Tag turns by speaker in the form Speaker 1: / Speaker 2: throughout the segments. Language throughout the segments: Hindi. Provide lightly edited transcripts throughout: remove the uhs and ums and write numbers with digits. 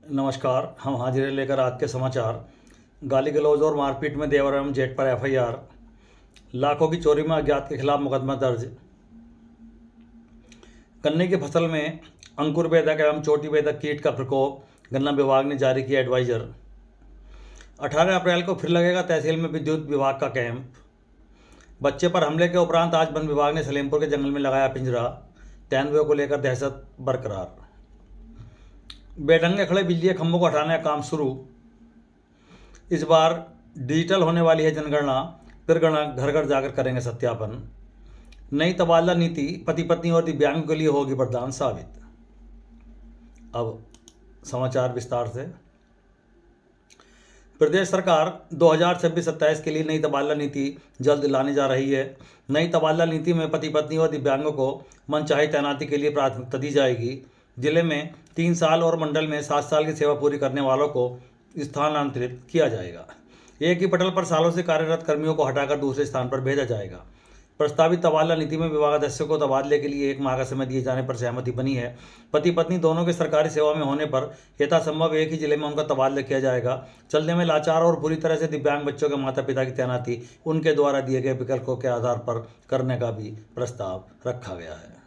Speaker 1: नमस्कार। हम हाजिर हैं लेकर आज के समाचार। गाली गलौज और मारपीट में देवर एवं जेठ पर एफआईआर। लाखों की चोरी में अज्ञात के खिलाफ मुकदमा दर्ज। गन्ने की फसल में अंकुर बेधक एवं चोटी बेधक कीट का प्रकोप, गन्ना विभाग ने जारी किया एडवाइजर। 18 अप्रैल को फिर लगेगा तहसील में विद्युत विभाग का कैंप। बच्चे पर हमले के उपरांत आज वन विभाग ने सलेमपुर के जंगल में लगाया पिंजरा। तेंदुए को लेकर दहशत बरकरार। बेढंगे खड़े बिजली के खंभों को हटाने का काम शुरू। इस बार डिजिटल होने वाली है जनगणना, फिर गणना घर घर जाकर करेंगे सत्यापन। नई तबादला नीति पति पत्नी और दिव्यांगों के लिए होगी वरदान साबित। अब समाचार विस्तार से। प्रदेश सरकार 2026-27 के लिए नई तबादला नीति जल्द लाने जा रही है। नई तबादला नीति में पति पत्नी और दिव्यांगों को मनचाही तैनाती के लिए प्राथमिकता दी जाएगी। जिले में 3 साल और मंडल में 7 साल की सेवा पूरी करने वालों को स्थानांतरित किया जाएगा। एक ही पटल पर सालों से कार्यरत कर्मियों को हटाकर दूसरे स्थान पर भेजा जाएगा। प्रस्तावित तबादला नीति में विभागाध्यक्ष को तबादले के लिए 1 माह का समय दिए जाने पर सहमति बनी है। पति पत्नी दोनों के सरकारी सेवा में होने पर यथासंभव एक ही जिले में उनका तबादला किया जाएगा। चलने में लाचार और पूरी तरह से दिव्यांग बच्चों के माता पिता की तैनाती उनके द्वारा दिए गए विकल्पों के आधार पर करने का भी प्रस्ताव रखा गया है।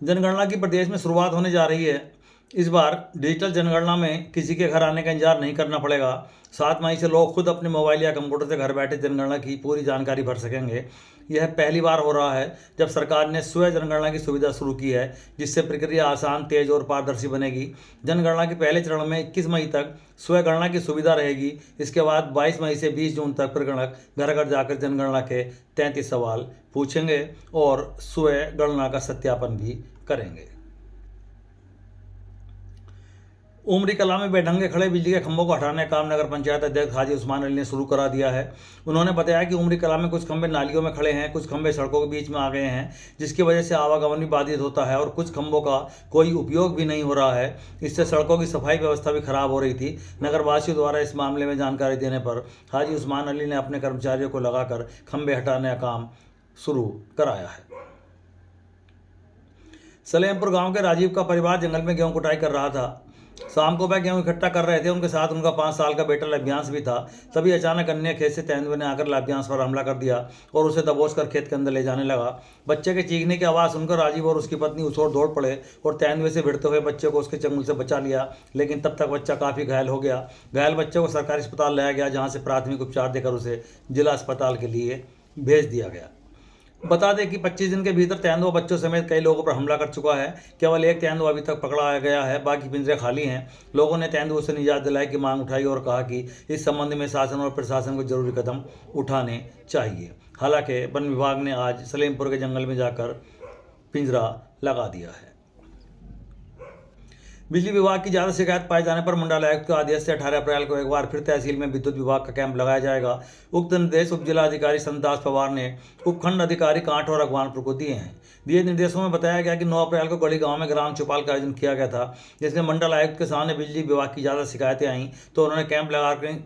Speaker 1: जनगणना की प्रदेश में शुरुआत होने जा रही है। इस बार डिजिटल जनगणना में किसी के घर आने का इंतजार नहीं करना पड़ेगा। 7 मई से लोग खुद अपने मोबाइल या कंप्यूटर से घर बैठे जनगणना की पूरी जानकारी भर सकेंगे। यह पहली बार हो रहा है जब सरकार ने स्वयं जनगणना की सुविधा शुरू की है, जिससे प्रक्रिया आसान, तेज और पारदर्शी बनेगी। जनगणना के पहले चरण में 21 मई तक स्वयं गणना की सुविधा रहेगी। इसके बाद 22 मई से 20 जून तक प्रगणक घर घर जाकर जनगणना के 33 सवाल पूछेंगे और स्वयं गणना का सत्यापन भी करेंगे। उमरी कला में बेढंगे खड़े बिजली के खंभों को हटाने का काम नगर पंचायत अध्यक्ष हाजी उस्मान अली ने शुरू करा दिया है। उन्होंने बताया कि उमरी कला में कुछ खंभे नालियों में खड़े हैं, कुछ खंभे सड़कों के बीच में आ गए हैं, जिसकी वजह से आवागमन भी बाधित होता है और कुछ खंभों का कोई उपयोग भी नहीं हो रहा है। इससे सड़कों की सफाई व्यवस्था भी खराब हो रही थी। नगरवासियों द्वारा इस मामले में जानकारी देने पर हाजी उस्मान अली ने अपने कर्मचारियों को लगाकर खंभे हटाने का काम शुरू कराया है। सलेमपुर गांव के राजीव का परिवार जंगल में गेहूं कुटाई कर रहा था। शाम को वह गेहूं इकट्ठा कर रहे थे। उनके साथ उनका 5 साल का बेटा लभ्यांश भी था। तभी अचानक अन्य खेत से तेंदुए ने आकर लभ्यांश पर हमला कर दिया और उसे दबोचकर खेत के अंदर ले जाने लगा। बच्चे के चीखने की आवाज़ सुनकर राजीव और उसकी पत्नी उछोड़ दौड़ पड़े और तेंदुए से भिड़ते हुए बच्चे को उसके चंगुल से बचा लिया, लेकिन तब तक बच्चा काफ़ी घायल हो गया। घायल बच्चे को सरकारी अस्पताल लाया गया, जहाँ से प्राथमिक उपचार देकर उसे जिला अस्पताल के लिए भेज दिया गया। बता दें कि 25 दिन के भीतर तेंदुआ बच्चों समेत कई लोगों पर हमला कर चुका है। केवल एक तेंदुआ अभी तक पकड़ा गया है, बाकी पिंजरे खाली हैं। लोगों ने तेंदुओं से निजात दिलाने की मांग उठाई और कहा कि इस संबंध में शासन और प्रशासन को जरूरी कदम उठाने चाहिए। हालांकि वन विभाग ने आज सलेमपुर के जंगल में जाकर पिंजरा लगा दिया है। बिजली विभाग की ज़्यादा शिकायत पाए जाने पर मंडलायुक्त के आदेश से 18 अप्रैल को एक बार फिर तहसील में विद्युत विभाग का कैंप लगाया जाएगा। उक्त निर्देश उप जिलाधिकारी संतदास पवार ने उपखंड अधिकारी कांठ और अगवानपुर को दिए हैं। दिए निर्देशों में बताया गया कि 9 अप्रैल को गढ़ी गांव में ग्राम चौपाल का आयोजन किया गया था, जिसमें मंडल आयुक्त के सामने बिजली विभाग की ज़्यादा शिकायतें आईं, तो उन्होंने कैंप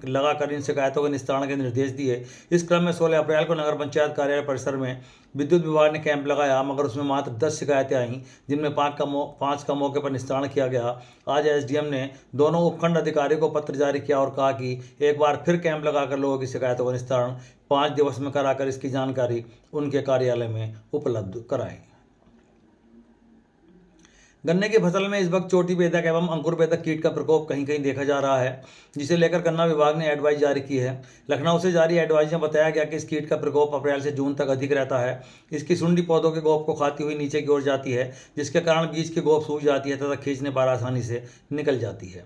Speaker 1: लगाकर इन शिकायतों के निस्तारण के निर्देश दिए। इस क्रम में 16 अप्रैल को नगर पंचायत कार्यालय परिसर में विद्युत विभाग ने कैंप लगाया, मगर उसमें मात्र 10 शिकायतें आईं, जिनमें 5 का मौके पर निस्तारण किया गया। आज एसडीएम ने दोनों उपखंड अधिकारियों को पत्र जारी किया और कहा कि एक बार फिर कैंप लगाकर लोगों की शिकायतों का निस्तारण 5 दिवस में कराकर इसकी जानकारी उनके कार्यालय में उपलब्ध कराएं। गन्ने की फसल में इस वक्त चोटी बेधक एवं अंकुर बेधक कीट का प्रकोप कहीं कहीं देखा जा रहा है, जिसे लेकर गन्ना विभाग ने एडवाइस जारी की है। लखनऊ से जारी एडवाइस में बताया गया कि इस कीट का प्रकोप अप्रैल से जून तक अधिक रहता है। इसकी सुंडी पौधों के गोप को खाती हुई नीचे की ओर जाती है, जिसके कारण बीज की गोप सूख जाती है तथा खींचने पर आसानी से निकल जाती है।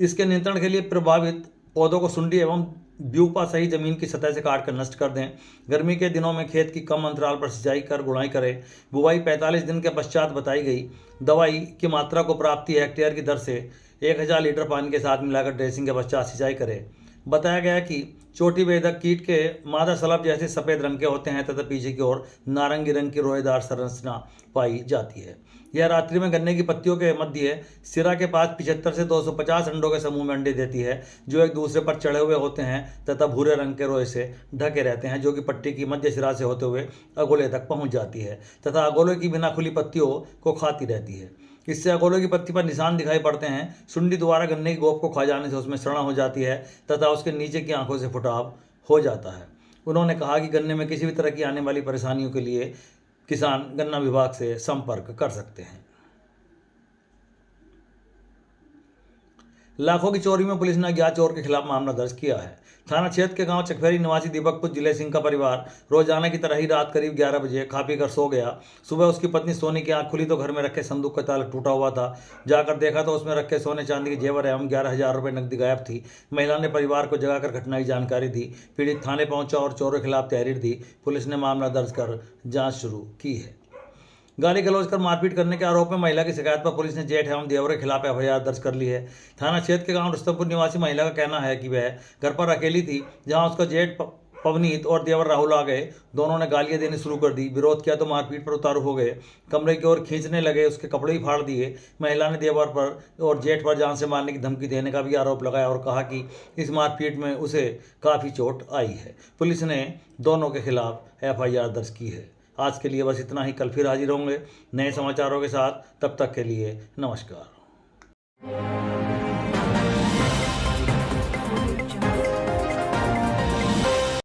Speaker 1: इसके नियंत्रण के लिए प्रभावित पौधों को सुंडी एवं ब्यूपा सही जमीन की सतह से काट कर नष्ट कर दें। गर्मी के दिनों में खेत की कम अंतराल पर सिंचाई कर गुड़ाई करें। बुवाई 45 दिन के पश्चात बताई गई दवाई की मात्रा को प्रति हेक्टेयर की दर से 1000 लीटर पानी के साथ मिलाकर ड्रेसिंग के पश्चात सिंचाई करें। बताया गया कि चोटी बेधक कीट के मादा सलब जैसे सफ़ेद रंग के होते हैं तथा पीछे की ओर नारंगी रंग की रोएदार संरचना पाई जाती है। यह रात्रि में गन्ने की पत्तियों के मध्य सिरा के पास 75 से 250 अंडों के समूह में अंडे देती है, जो एक दूसरे पर चढ़े हुए होते हैं तथा भूरे रंग के रोए से ढके रहते हैं, जो कि पट्टी की मध्य सिरा से होते हुए अगोले तक पहुंच जाती है तथा अगोले की बिना खुली पत्तियों को खाती रहती है। इससे अकोले की पत्ती पर निशान दिखाई पड़ते हैं। सुंडी द्वारा गन्ने की गोप को खा जाने से उसमें सड़न हो जाती है तथा उसके नीचे की आंखों से फुटाव हो जाता है। उन्होंने कहा कि गन्ने में किसी भी तरह की आने वाली परेशानियों के लिए किसान गन्ना विभाग से संपर्क कर सकते हैं। लाखों की चोरी में पुलिस ने अज्ञात चोर के खिलाफ मामला दर्ज किया है। थाना क्षेत्र के गांव चकफेरी निवासी दीपक पुत्र जिले सिंह का परिवार रोजाना की तरह ही रात करीब 11 बजे खा पी कर सो गया। सुबह उसकी पत्नी सोने की आंख खुली तो घर में रखे संदूक का ताला टूटा हुआ था। जाकर देखा तो उसमें रखे सोने चांदी के जेवर एवं 11,000 रुपये नकदी गायब थी। महिला ने परिवार को जगाकर घटना की जानकारी दी। पीड़ित थाने पहुंचा और चोरों के खिलाफ तहरीर दी। पुलिस ने मामला दर्ज कर जाँच शुरू की है। गाली गलौज कर मारपीट करने के आरोप में महिला की शिकायत पर पुलिस ने जेठ एवं देवर के खिलाफ एफआईआर दर्ज कर ली है। थाना क्षेत्र के गांव रुस्तमपुर निवासी महिला का कहना है कि वह घर पर अकेली थी, जहां उसका जेठ पवनीत और देवर राहुल आ गए। दोनों ने गालियां देनी शुरू कर दी। विरोध किया तो मारपीट पर उतारू हो गए। कमरे की ओर खींचने लगे, उसके कपड़े ही फाड़ दिए। महिला ने देवर पर और जेठ पर जान से मारने की धमकी देने का भी आरोप लगाया और कहा कि इस मारपीट में उसे काफ़ी चोट आई है। पुलिस ने दोनों के खिलाफ एफआईआर दर्ज की है। आज के लिए बस इतना ही। कल फिर हाजिर होंगे नए समाचारों के साथ। तब तक के लिए नमस्कार।